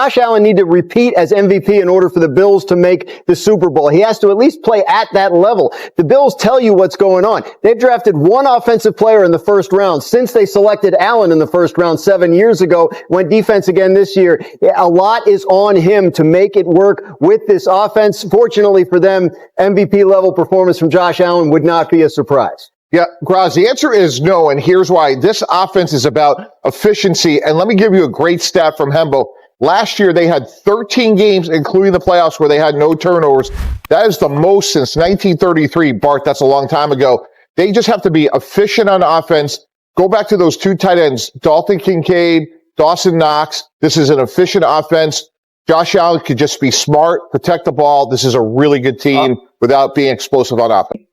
Josh Allen need to repeat as MVP in order for the Bills to make the Super Bowl? He has to at least play at that level. The Bills tell you what's going on. They've drafted one offensive player in the first round since they selected Allen in the first round 7 years ago. Went defense again this year. A lot is on him to make it work with this offense. Fortunately for them, MVP level performance from Josh Allen would not be a surprise. Yeah, Graz, the answer is no, and here's why. This offense is about efficiency, and let me give you a great stat from Hembo. Last year, they had 13 games, including the playoffs, where they had no turnovers. That is the most since 1933. Bart, that's a long time ago. They just have to be efficient on offense. Go back to those two tight ends, Dalton Kincaid, Dawson Knox. This is an efficient offense. Josh Allen could just be smart, protect the ball. This is a really good team without being explosive on offense.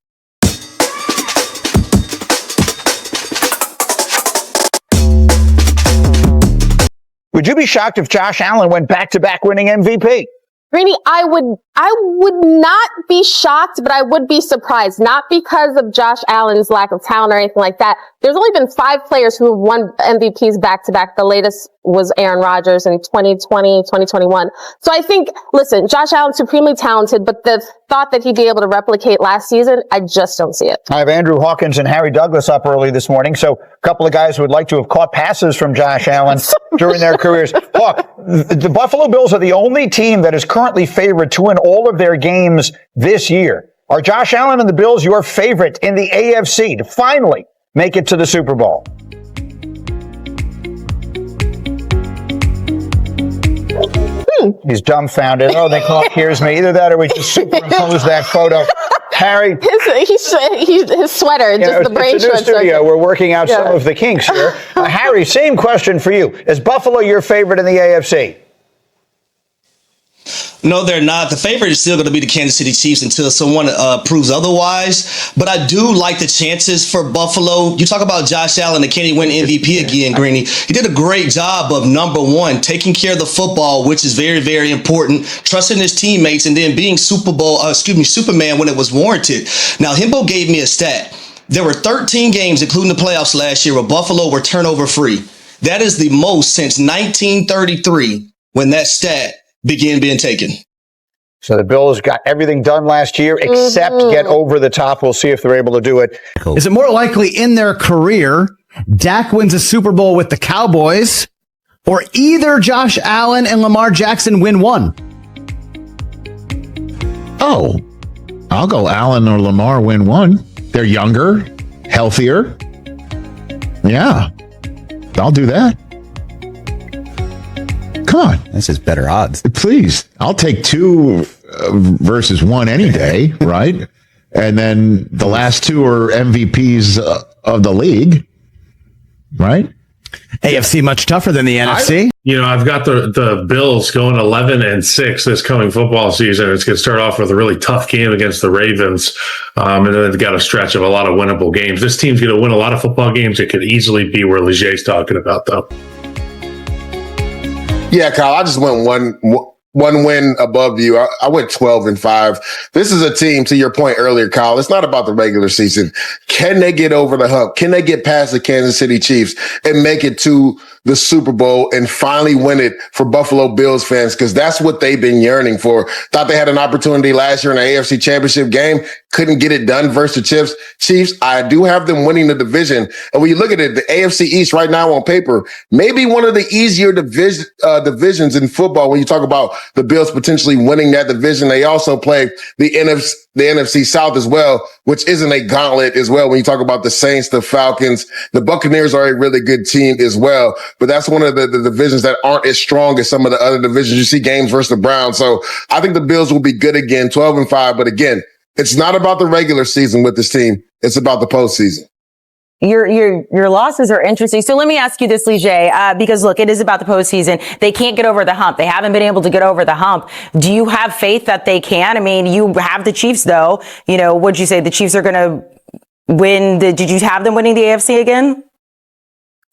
Would you be shocked if Josh Allen went back-to-back winning MVP? Greeny, I would not be shocked, but I would be surprised. Not because of Josh Allen's lack of talent or anything like that. There's only been 5 players who have won MVPs back-to-back. The latest was Aaron Rodgers in 2020, 2021. So I think, listen, Josh Allen's supremely talented, but the thought that he'd be able to replicate last season, I just don't see it. I have Andrew Hawkins and Harry Douglas up early this morning. So a couple of guys who would like to have caught passes from Josh Allen during their careers. Look, the Buffalo Bills are the only team that is currently favored to win all of their games this year. Are Josh Allen and the Bills your favorite in the AFC to finally make it to the Super Bowl? He's dumbfounded. Oh, they can't hear me. Either that or we just superimpose that photo. Harry. His sweater, just the brain it's a new studio. We're working out some of the kinks here. Harry, same question for you. Is Buffalo your favorite in the AFC? No, they're not. The favorite is still going to be the Kansas City Chiefs until someone proves otherwise. But I do like the chances for Buffalo. You talk about Josh Allen and can he win MVP again, Greeny? He did a great job of, number one, taking care of the football, which is very, very important, trusting his teammates, and then being Superman when it was warranted. Now, Himbo gave me a stat. There were 13 games, including the playoffs last year, where Buffalo were turnover free. That is the most since 1933 when that stat began being taken. So the Bills got everything done last year except get over the top. We'll see if they're able to do it. Is it more likely in their career Dak wins a Super Bowl with the Cowboys, or either Josh Allen and Lamar Jackson win one? Oh, I'll go Allen or Lamar win one. They're younger, healthier. Yeah, I'll do that. Come on. This is better odds. Please. I'll take 2 versus 1 any day, right? And then the last 2 are MVPs of the league, right? AFC much tougher than the NFC. I've got the Bills going 11-6 this coming football season. It's going to start off with a really tough game against the Ravens. And then they've got a stretch of a lot of winnable games. This team's going to win a lot of football games. It could easily be where Legier's talking about, though. Yeah, Kyle, I just went one win above you. I went 12-5. This is a team, to your point earlier, Kyle, it's not about the regular season. Can they get over the hump? Can they get past the Kansas City Chiefs and make it to the Super Bowl and finally win it for Buffalo Bills fans? Because that's what they've been yearning for. Thought they had an opportunity last year in the AFC Championship game. Couldn't get it done versus the Chiefs. I do have them winning the division. And when you look at it, the AFC East right now on paper, maybe one of the easier divisions in football when you talk about the Bills potentially winning that division. They also play the NFC South as well, which isn't a gauntlet as well. When you talk about the Saints, the Falcons, the Buccaneers are a really good team as well. But that's one of the divisions that aren't as strong as some of the other divisions. You see games versus the Browns. So I think the Bills will be good again, 12-5. But again, it's not about the regular season with this team. It's about the postseason. Your losses are interesting. So let me ask you this, Leger, because look, it is about the postseason. They can't get over the hump. They haven't been able to get over the hump. Do you have faith that they can? I mean, you have the Chiefs, though. Would you say the Chiefs are going to win? Did you have them winning the AFC again?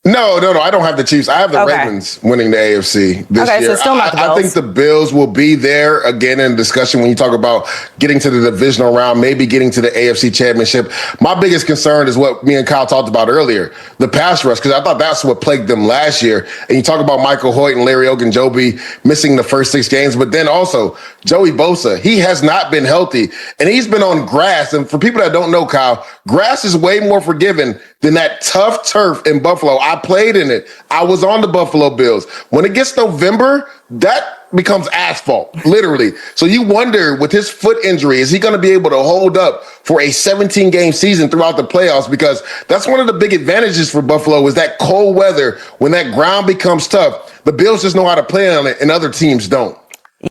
No. I don't have the Chiefs. I have the Ravens winning the AFC this year. So still not the Bills. I think the Bills will be there again in discussion when you talk about getting to the divisional round, maybe getting to the AFC Championship. My biggest concern is what me and Kyle talked about earlier, the pass rush, because I thought that's what plagued them last year. And you talk about Michael Hoyt and Larry Ogunjobi missing the first 6 games, but then also Joey Bosa, he has not been healthy, and he's been on grass. And for people that don't know, Kyle, grass is way more forgiving than that tough turf in Buffalo. I played in it. I was on the Buffalo Bills. When it gets November, that becomes asphalt, literally. So you wonder, with his foot injury, is he going to be able to hold up for a 17-game season throughout the playoffs? Because that's one of the big advantages for Buffalo, is that cold weather. When that ground becomes tough, the Bills just know how to play on it, and other teams don't.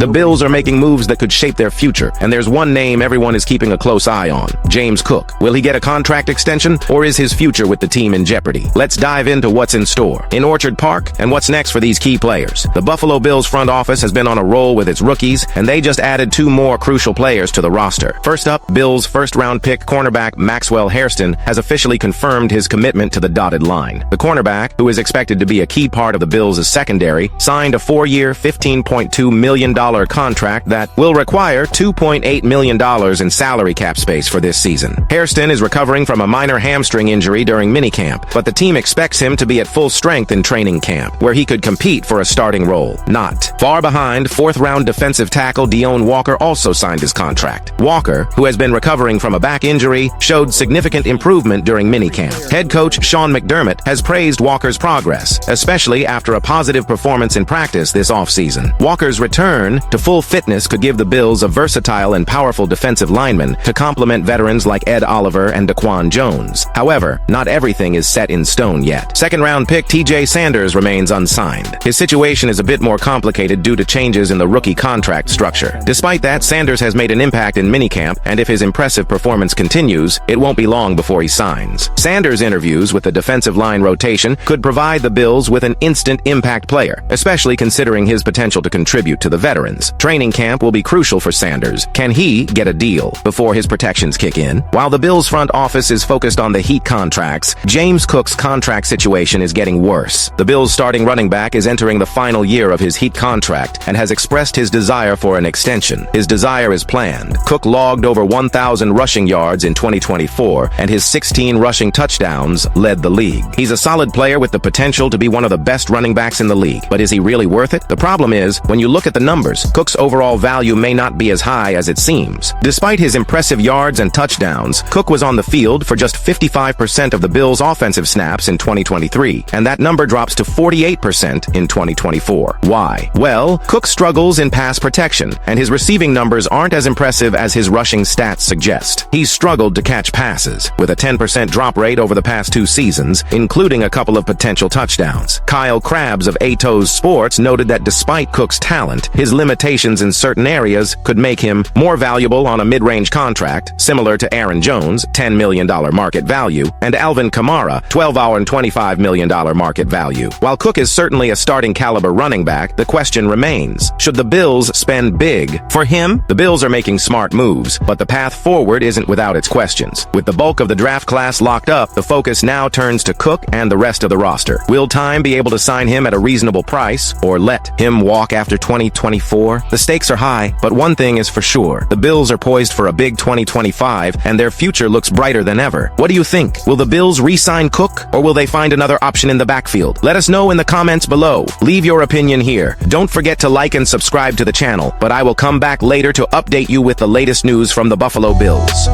The Bills are making moves that could shape their future, and there's one name everyone is keeping a close eye on: James Cook. Will he get a contract extension, or is his future with the team in jeopardy? Let's dive into what's in store in Orchard Park and what's next for these key players. The Buffalo Bills front office has been on a roll with its rookies, and they just added 2 more crucial players to the roster. First up, Bills' first-round pick cornerback Maxwell Hairston has officially confirmed his commitment to the dotted line. The cornerback, who is expected to be a key part of the Bills' secondary, signed a 4-year, $15.2 million contract that will require $2.8 million in salary cap space for this season. Hairston is recovering from a minor hamstring injury during minicamp, but the team expects him to be at full strength in training camp, where he could compete for a starting role. Not far behind, 4th-round defensive tackle Deone Walker also signed his contract. Walker, who has been recovering from a back injury, showed significant improvement during minicamp. Head coach Sean McDermott has praised Walker's progress, especially after a positive performance in practice this offseason. Walker's return to full fitness could give the Bills a versatile and powerful defensive lineman to complement veterans like Ed Oliver and Daquan Jones. However, not everything is set in stone yet. 2nd-round pick TJ Sanders remains unsigned. His situation is a bit more complicated due to changes in the rookie contract structure. Despite that, Sanders has made an impact in minicamp, and if his impressive performance continues, it won't be long before he signs. Sanders' interviews with the defensive line rotation could provide the Bills with an instant impact player, especially considering his potential to contribute to the veterans. Training camp will be crucial for Sanders. Can he get a deal before his protections kick in? While the Bills front office is focused on the Heat contracts, James Cook's contract situation is getting worse. The Bills' starting running back is entering the final year of his Heat contract and has expressed his desire for an extension. His desire is planned. Cook logged over 1,000 rushing yards in 2024, and his 16 rushing touchdowns led the league. He's a solid player with the potential to be one of the best running backs in the league. But is he really worth it? The problem is, when you look at the numbers, Cook's overall value may not be as high as it seems. Despite his impressive yards and touchdowns, Cook was on the field for just 55% of the Bills' offensive snaps in 2023, and that number drops to 48% in 2024. Why? Well, Cook struggles in pass protection, and his receiving numbers aren't as impressive as his rushing stats suggest. He's struggled to catch passes, with a 10% drop rate over the past 2 seasons, including a couple of potential touchdowns. Kyle Krabs of Atos Sports noted that despite Cook's talent, his limitations in certain areas could make him more valuable on a mid-range contract, similar to Aaron Jones, $10 million market value, and Alvin Kamara, $12 and $25 million market value. While Cook is certainly a starting caliber running back, the question remains, should the Bills spend big for him? The Bills are making smart moves, but the path forward isn't without its questions. With the bulk of the draft class locked up, the focus now turns to Cook and the rest of the roster. Will time be able to sign him at a reasonable price, or let him walk after 2024? The stakes are high, but one thing is for sure. The Bills are poised for a big 2025, and their future looks brighter than ever. What do you think? Will the Bills re-sign Cook, or will they find another option in the backfield? Let us know in the comments below. Leave your opinion here. Don't forget to like and subscribe to the channel, but I will come back later to update you with the latest news from the Buffalo Bills.